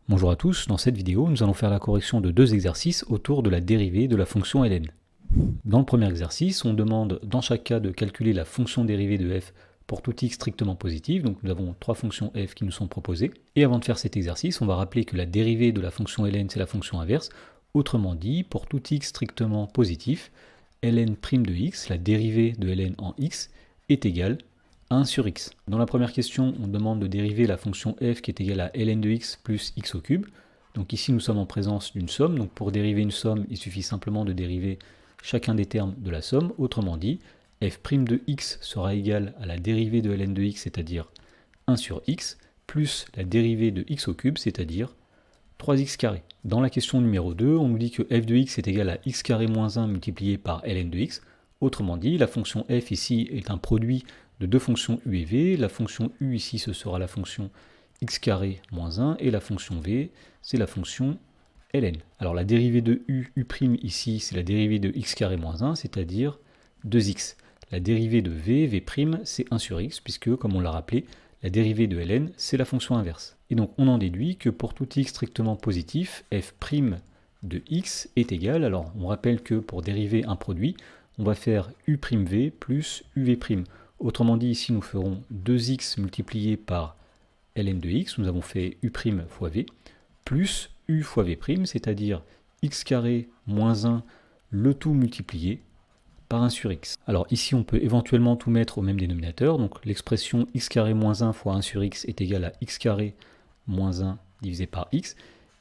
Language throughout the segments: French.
Bonjour à tous, dans cette vidéo, nous allons faire la correction de deux exercices autour de la dérivée de la fonction ln. Dans le premier exercice, on demande dans chaque cas de calculer la fonction dérivée de f pour tout x strictement positif, donc nous avons trois fonctions f qui nous sont proposées. Et avant de faire cet exercice, on va rappeler que la dérivée de la fonction ln, c'est la fonction inverse. Autrement dit, pour tout x strictement positif, ln' de x, la dérivée de ln en x, est égale à 1 sur x. Dans la première question, on demande de dériver la fonction f qui est égale à ln de x plus x au cube. Donc ici, nous sommes en présence d'une somme. Donc pour dériver une somme, il suffit simplement de dériver chacun des termes de la somme. Autrement dit, f' de x sera égal à la dérivée de ln de x, c'est-à-dire 1 sur x, plus la dérivée de x au cube, c'est-à-dire 3x carré. Dans la question numéro 2, on nous dit que f de x est égal à x carré moins 1 multiplié par ln de x. Autrement dit, la fonction f ici est un produit de deux fonctions u et v. La fonction u ici, ce sera la fonction x carré moins 1, et la fonction v, c'est la fonction ln. Alors la dérivée de u ici, c'est la dérivée de x carré moins 1, c'est-à-dire 2x. La dérivée de v, c'est 1 sur x, puisque, comme on l'a rappelé, la dérivée de ln, c'est la fonction inverse. Et donc on en déduit que pour tout x strictement positif, f' de x est égal, alors on rappelle que pour dériver un produit, on va faire u'v plus uv'. Autrement dit, ici nous ferons 2x multiplié par ln de x, nous avons fait u' fois v, plus u fois v', c'est-à-dire x carré moins 1, le tout multiplié par 1 sur x. Alors ici on peut éventuellement tout mettre au même dénominateur, donc l'expression x carré moins 1 fois 1 sur x est égale à x carré moins 1 divisé par x,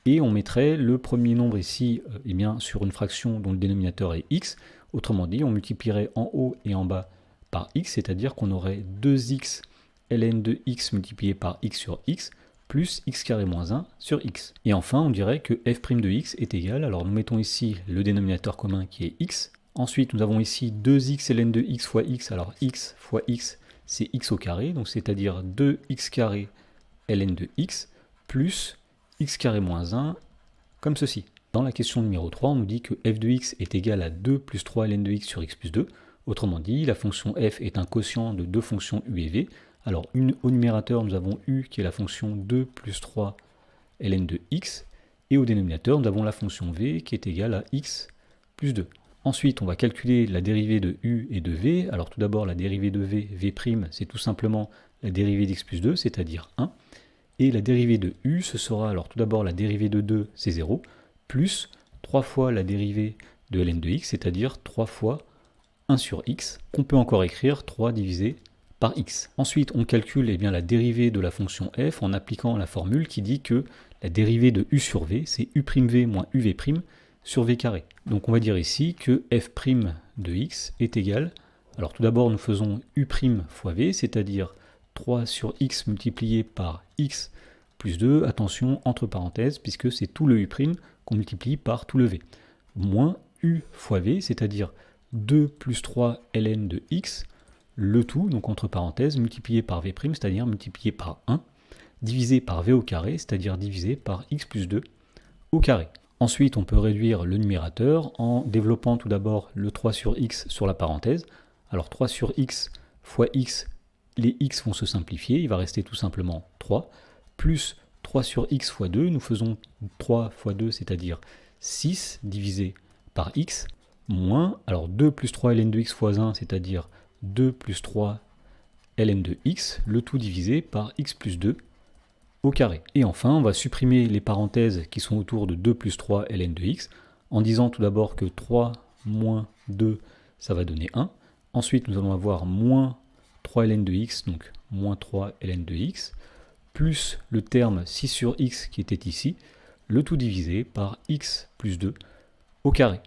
et on mettrait le premier nombre ici sur une fraction dont le dénominateur est x. Autrement dit, on multiplierait en haut et en bas par x, c'est-à-dire qu'on aurait 2x ln de x multiplié par x sur x, plus x carré moins 1 sur x. Et enfin, on dirait que f' de x est égal, alors nous mettons ici le dénominateur commun qui est x. Ensuite, nous avons ici 2x ln de x fois x, alors x fois x, c'est x au carré, donc c'est-à-dire 2x carré ln de x, plus x carré moins 1, comme ceci. Dans la question numéro 3, on nous dit que f de x est égal à 2 plus 3 ln de x sur x plus 2. Autrement dit, la fonction f est un quotient de deux fonctions u et v. Alors au numérateur, nous avons u qui est la fonction 2 plus 3 ln de x, et au dénominateur, nous avons la fonction v qui est égale à x plus 2. Ensuite, on va calculer la dérivée de u et de v. Alors tout d'abord, la dérivée de v, v', c'est tout simplement la dérivée d'x plus 2, c'est-à-dire 1. Et la dérivée de u, ce sera alors tout d'abord la dérivée de 2, c'est 0, plus 3 fois la dérivée de ln de x, c'est-à-dire 3 fois 1 sur x, qu'on peut encore écrire 3 divisé par x. Ensuite, on calcule la dérivée de la fonction f en appliquant la formule qui dit que la dérivée de u sur v, c'est u'v moins uv' sur v carré. Donc on va dire ici que f' de x est égal, alors tout d'abord nous faisons u' fois v, c'est-à-dire 3 sur x multiplié par x plus 2, attention, entre parenthèses, puisque c'est tout le u' qu'on multiplie par tout le v, moins u fois v, c'est-à-dire 2 plus 3 ln de x, le tout, donc entre parenthèses, multiplié par v', c'est-à-dire multiplié par 1, divisé par v au carré, c'est-à-dire divisé par x plus 2 au carré. Ensuite, on peut réduire le numérateur en développant tout d'abord le 3 sur x sur la parenthèse. Alors 3 sur x fois x, les x vont se simplifier, il va rester tout simplement 3, plus 3 sur x fois 2, nous faisons 3 fois 2, c'est-à-dire 6 divisé par x, moins, alors 2 plus 3 ln de x fois 1, c'est-à-dire 2 plus 3 ln de x, le tout divisé par x plus 2 au carré. Et enfin, on va supprimer les parenthèses qui sont autour de 2 plus 3 ln de x, en disant tout d'abord que 3 moins 2, ça va donner 1. Ensuite, nous allons avoir moins 3 ln de x, donc moins 3 ln de x, plus le terme 6 sur x qui était ici, le tout divisé par x plus 2 au carré.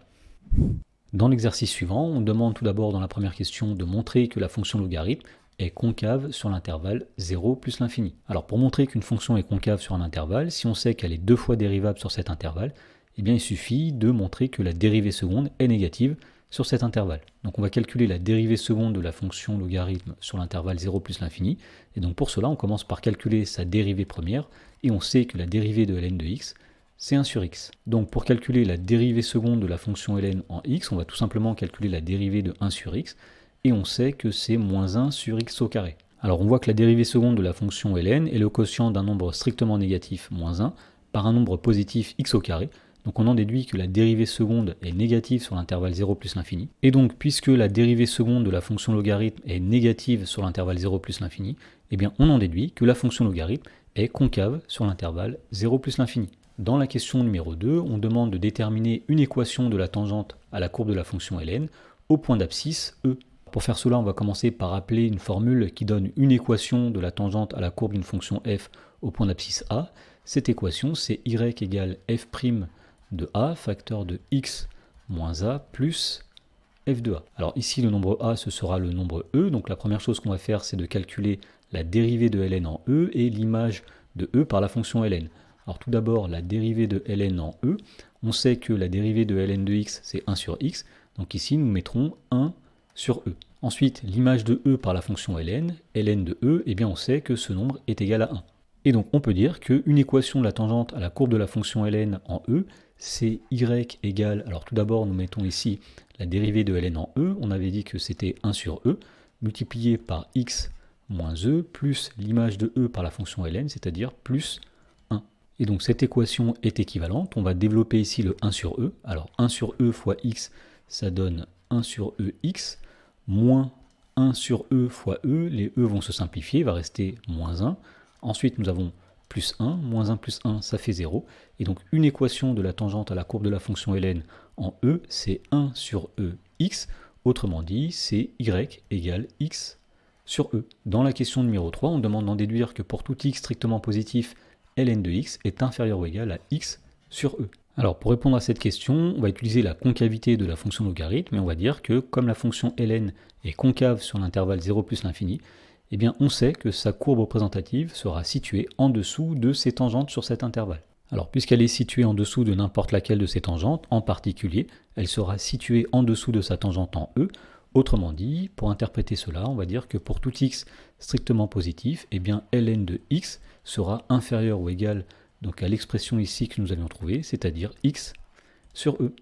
Dans l'exercice suivant, on demande tout d'abord dans la première question de montrer que la fonction logarithme est concave sur l'intervalle 0 plus l'infini. Alors pour montrer qu'une fonction est concave sur un intervalle, si on sait qu'elle est deux fois dérivable sur cet intervalle, eh bien il suffit de montrer que la dérivée seconde est négative sur cet intervalle. Donc on va calculer la dérivée seconde de la fonction logarithme sur l'intervalle 0 plus l'infini, et donc pour cela on commence par calculer sa dérivée première, et on sait que la dérivée de ln de x, c'est 1 sur x. Donc pour calculer la dérivée seconde de la fonction ln en x, on va tout simplement calculer la dérivée de 1 sur x, et on sait que c'est moins 1 sur x au carré. Alors on voit que la dérivée seconde de la fonction ln est le quotient d'un nombre strictement négatif, moins 1, par un nombre positif x au carré. Donc on en déduit que la dérivée seconde est négative sur l'intervalle 0 plus l'infini. Et donc puisque la dérivée seconde de la fonction logarithme est négative sur l'intervalle 0 plus l'infini, eh bien on en déduit que la fonction logarithme est concave sur l'intervalle 0 plus l'infini. Dans la question numéro 2, on demande de déterminer une équation de la tangente à la courbe de la fonction ln au point d'abscisse E. Pour faire cela, on va commencer par appeler une formule qui donne une équation de la tangente à la courbe d'une fonction f au point d'abscisse A. Cette équation, c'est y égale f' de a, facteur de x moins a plus f de a. Alors ici, le nombre a, ce sera le nombre e. Donc la première chose qu'on va faire, c'est de calculer la dérivée de ln en e et l'image de e par la fonction ln. Alors tout d'abord, la dérivée de ln en e. On sait que la dérivée de ln de x, c'est 1 sur x. Donc ici, nous mettrons 1 sur e. Ensuite, l'image de e par la fonction ln de e, eh bien on sait que ce nombre est égal à 1. Et donc on peut dire qu'une équation de la tangente à la courbe de la fonction ln en e, c'est y égale, alors tout d'abord nous mettons ici la dérivée de ln en e, on avait dit que c'était 1 sur e, multiplié par x moins e, plus l'image de e par la fonction ln, c'est-à-dire plus 1. Et donc cette équation est équivalente, on va développer ici le 1 sur e, alors 1 sur e fois x, ça donne 1 sur ex, moins 1 sur e fois e, les e vont se simplifier, il va rester moins 1. Ensuite, nous avons plus 1, moins 1 plus 1, ça fait 0. Et donc, une équation de la tangente à la courbe de la fonction ln en e, c'est 1 sur ex. Autrement dit, c'est y égale x sur e. Dans la question numéro 3, on demande d'en déduire que pour tout x strictement positif, ln de x est inférieur ou égal à x sur e. Alors, pour répondre à cette question, on va utiliser la concavité de la fonction logarithme, et on va dire que comme la fonction ln est concave sur l'intervalle 0 plus l'infini, eh bien on sait que sa courbe représentative sera située en dessous de ses tangentes sur cet intervalle. Alors puisqu'elle est située en dessous de n'importe laquelle de ces tangentes, en particulier, elle sera située en dessous de sa tangente en E. Autrement dit, pour interpréter cela, on va dire que pour tout x strictement positif, eh bien ln de x sera inférieur ou égal donc à l'expression ici que nous avions trouvée, c'est-à-dire x sur E.